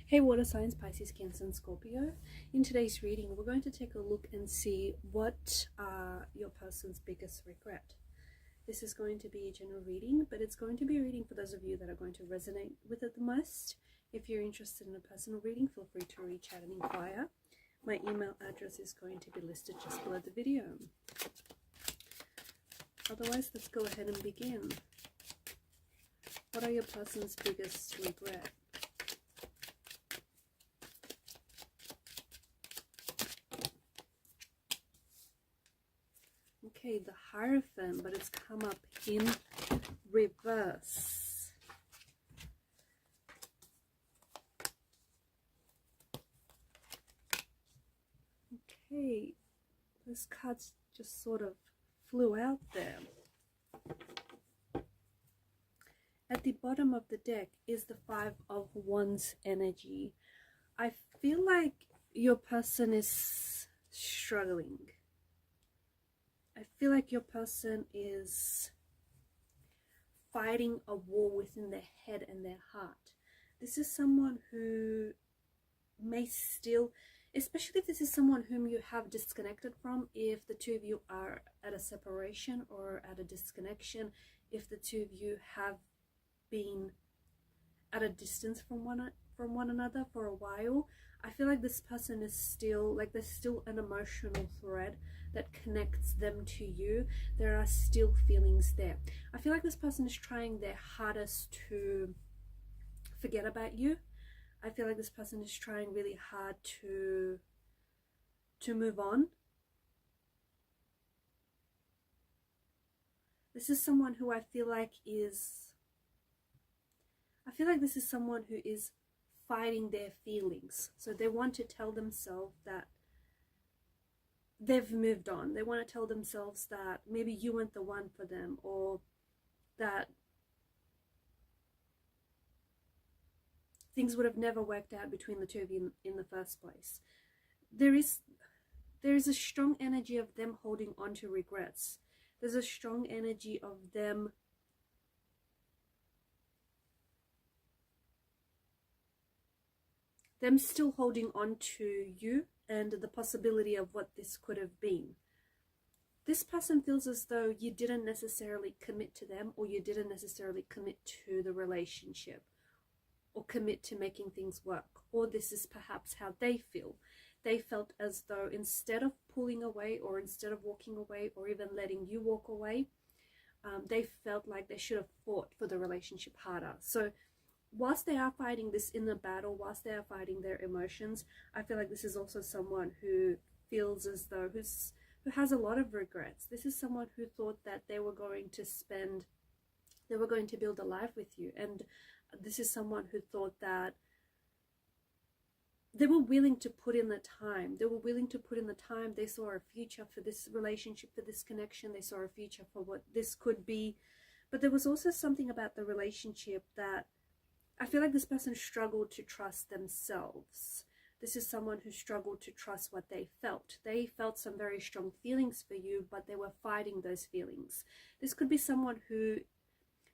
Hey water signs, Pisces, Cancer and Scorpio. In today's reading, we're going to take a look and see what are your person's biggest regret. This is going to be a general reading, but it's going to be a reading for those of you that are going to resonate with it the most. If you're interested in a personal reading, feel free to reach out and inquire. My email address is going to be listed just below the video. Otherwise, let's go ahead and begin. What are your person's biggest regret? Okay, the Hierophant, but it's come up in reverse. Okay, those cards just sort of flew out there. At the bottom of the deck is the Five of Wands energy. I feel like your person is struggling. I feel like your person is fighting a war within their head and their heart. This is someone who may still, especially if this is someone whom you have disconnected from, if the two of you are at a separation or at a disconnection, if the two of you have been at a distance from one another for a while, I feel like this person is still, like there's still an emotional thread that connects them to you. There are still feelings there. I feel like this person is trying their hardest to forget about you. I feel like this person is trying really hard to move on. This is someone who I feel like this is someone who is fighting their feelings. So they want to tell themselves that they've moved on. They want to tell themselves that maybe you weren't the one for them, or that things would have never worked out between the two of you in the first place. There is a strong energy of them holding on to regrets. There's a strong energy of them still holding on to you and the possibility of what this could have been. This person feels as though you didn't necessarily commit to them, or you didn't necessarily commit to the relationship, or commit to making things work. Or this is perhaps how they feel. They felt as though instead of pulling away, or instead of walking away, or even letting you walk away, they felt like they should have fought for the relationship harder. So whilst they are fighting this inner battle, whilst they are fighting their emotions, I feel like this is also someone who feels as though, who has a lot of regrets. This is someone who thought that they were going to build a life with you. And this is someone who thought that they were willing to put in the time. They were willing to put in the time. They saw a future for this relationship, for this connection. They saw a future for what this could be. But there was also something about the relationship that I feel like this person struggled to trust themselves. This is someone who struggled to trust what they felt. They felt some very strong feelings for you, but they were fighting those feelings. This could be someone who,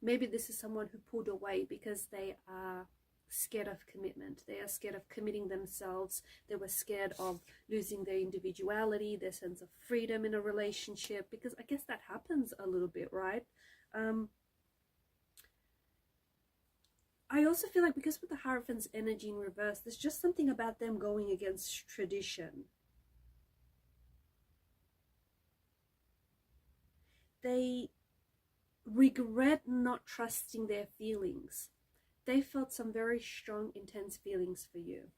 maybe this is someone who pulled away because they are scared of commitment. They are scared of committing themselves. They were scared of losing their individuality, their sense of freedom in a relationship, because I guess that happens a little bit, right? I also feel like because with the Hierophant's energy in reverse, there's just something about them going against tradition. They regret not trusting their feelings. They felt some very strong, intense feelings for you.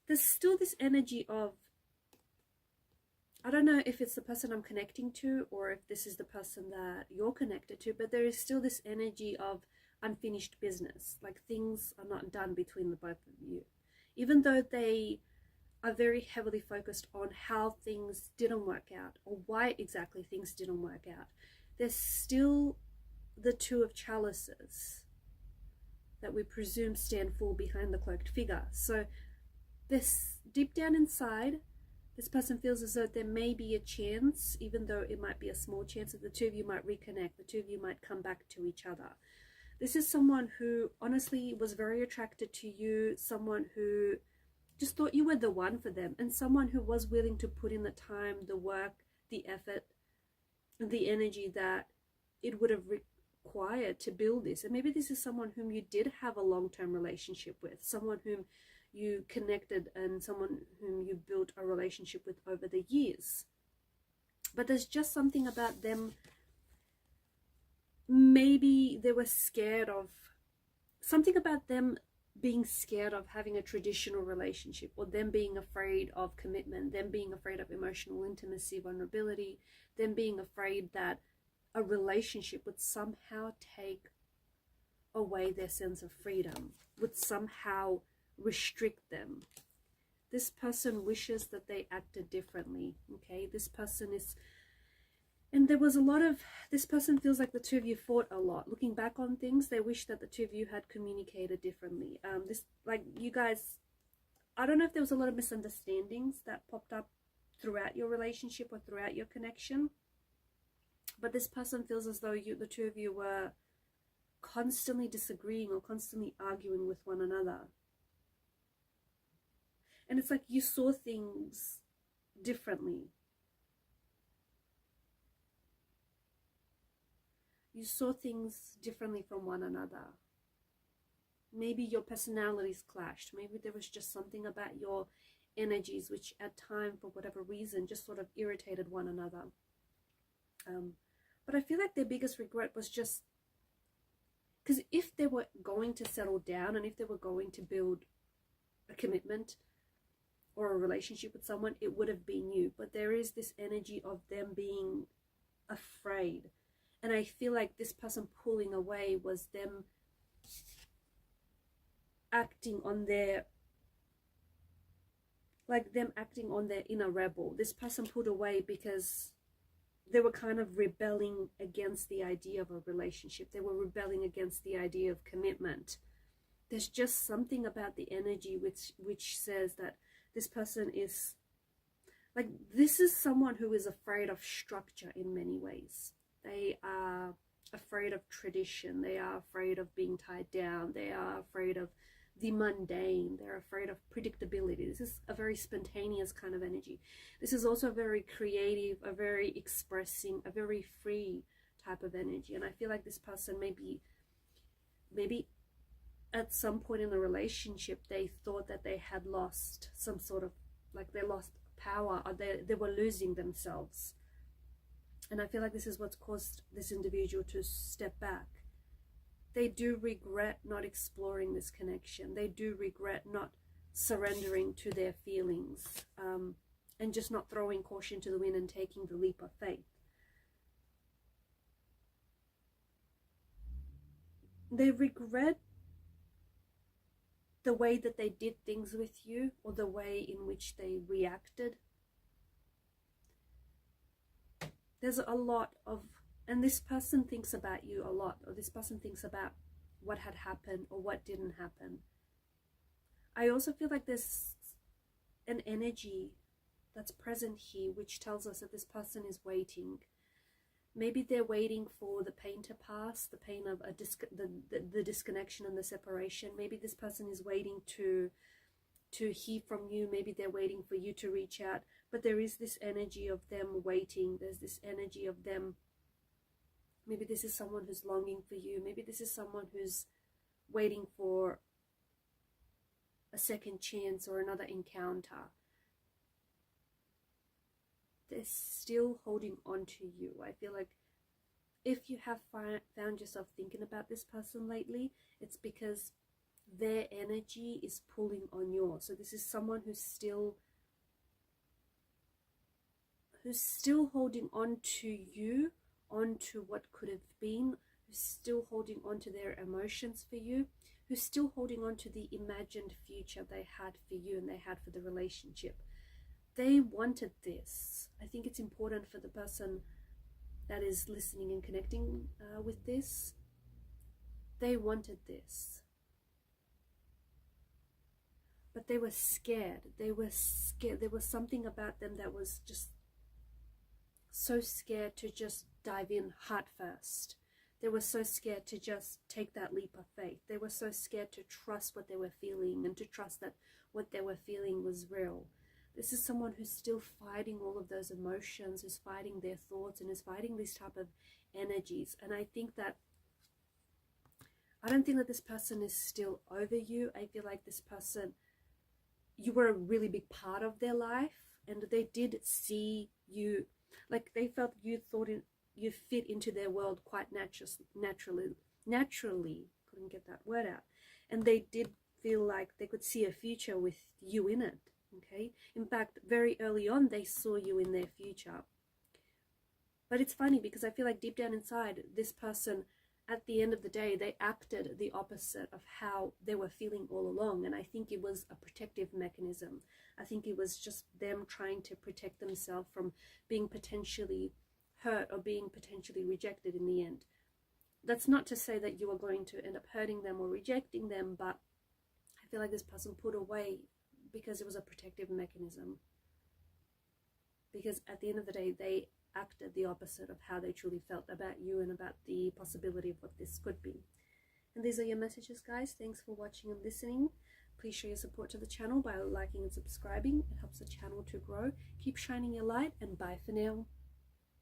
There's still this energy of, I don't know if it's the person I'm connecting to or if this is the person that you're connected to, but there is still this energy of unfinished business, like things are not done between the both of you. Even though they are very heavily focused on how things didn't work out or why exactly things didn't work out, there's still the Two of Chalices that we presume stand full behind the cloaked figure. So this, deep down inside, this person feels as though there may be a chance, even though it might be a small chance, that the two of you might reconnect, the two of you might come back to each other. This is someone who honestly was very attracted to you, someone who just thought you were the one for them, and someone who was willing to put in the time, the work, the effort, the energy that it would have required to build this. And maybe this is someone whom you did have a long-term relationship with, someone whom you connected and someone whom you built a relationship with over the years. But there's just something about them, maybe they were scared of, something about them being scared of having a traditional relationship, or them being afraid of commitment, them being afraid of emotional intimacy, vulnerability, them being afraid that a relationship would somehow take away their sense of freedom, would somehow restrict them. This person wishes that they acted differently, okay? This person is, and there was a lot of, this person feels like the two of you fought a lot. Looking back on things, they wish that the two of you had communicated differently. Like you guys, I don't know if there was a lot of misunderstandings that popped up throughout your relationship or throughout your connection. But this person feels as though the two of you were constantly disagreeing or constantly arguing with one another. And it's like you saw things differently. You saw things differently from one another. Maybe your personalities clashed. Maybe there was just something about your energies which at time, for whatever reason, just sort of irritated one another. But I feel like their biggest regret was just, because if they were going to settle down and if they were going to build a commitment or a relationship with someone, it would have been you. But there is this energy of them being afraid. And I feel like this person pulling away was them acting on their, like them acting on their inner rebel. This person pulled away because they were kind of rebelling against the idea of a relationship. They were rebelling against the idea of commitment. There's just something about the energy which says that this person is, like, this is someone who is afraid of structure in many ways. They are afraid of tradition. They are afraid of being tied down. They are afraid of the mundane. They're afraid of predictability. This is a very spontaneous kind of energy. This is also very creative, a very expressing, a very free type of energy. And I feel like this person maybe at some point in the relationship, they thought that they had lost some sort of, like they lost power, or they were losing themselves. And I feel like this is what's caused this individual to step back. They do regret not exploring this connection. They do regret not surrendering to their feelings, and just not throwing caution to the wind and taking the leap of faith. They regret the way that they did things with you, or the way in which they reacted. There's a lot of, and this person thinks about you a lot, or this person thinks about what had happened or what didn't happen. I also feel like there's an energy that's present here which tells us that this person is waiting. Maybe they're waiting for the pain to pass, the pain of the disconnection and the separation. Maybe this person is waiting to hear from you. Maybe they're waiting for you to reach out. But there is this energy of them waiting. There's this energy of them. Maybe this is someone who's longing for you. Maybe this is someone who's waiting for a second chance or another encounter. They're still holding on to you. I feel like if you have found yourself thinking about this person lately, it's because their energy is pulling on yours. So this is someone who's still holding on to you, onto what could have been, who's still holding on to their emotions for you, who's still holding on to the imagined future they had for you and they had for the relationship. They wanted this. I think it's important for the person that is listening and connecting with this. They wanted this. But they were scared. They were scared. There was something about them that was just so scared to just dive in heart first. They were so scared to just take that leap of faith. They were so scared to trust what they were feeling and to trust that what they were feeling was real. This is someone who's still fighting all of those emotions, who's fighting their thoughts, and is fighting these type of energies. And I don't think that this person is still over you. I feel like this person, you were a really big part of their life, and they did see you, like they felt you you fit into their world quite naturally, couldn't get that word out. And they did feel like they could see a future with you in it, okay? In fact, very early on, they saw you in their future. But it's funny because I feel like deep down inside, this person, at the end of the day, they acted the opposite of how they were feeling all along. And I think it was a protective mechanism. I think it was just them trying to protect themselves from being potentially hurt or being potentially rejected in the end. That's not to say that you are going to end up hurting them or rejecting them, but I feel like this person put away because it was a protective mechanism. Because at the end of the day, they acted the opposite of how they truly felt about you and about the possibility of what this could be. And these are your messages, guys. Thanks for watching and listening. Please show your support to the channel by liking and subscribing. It helps the channel to grow. Keep shining your light, and bye for now.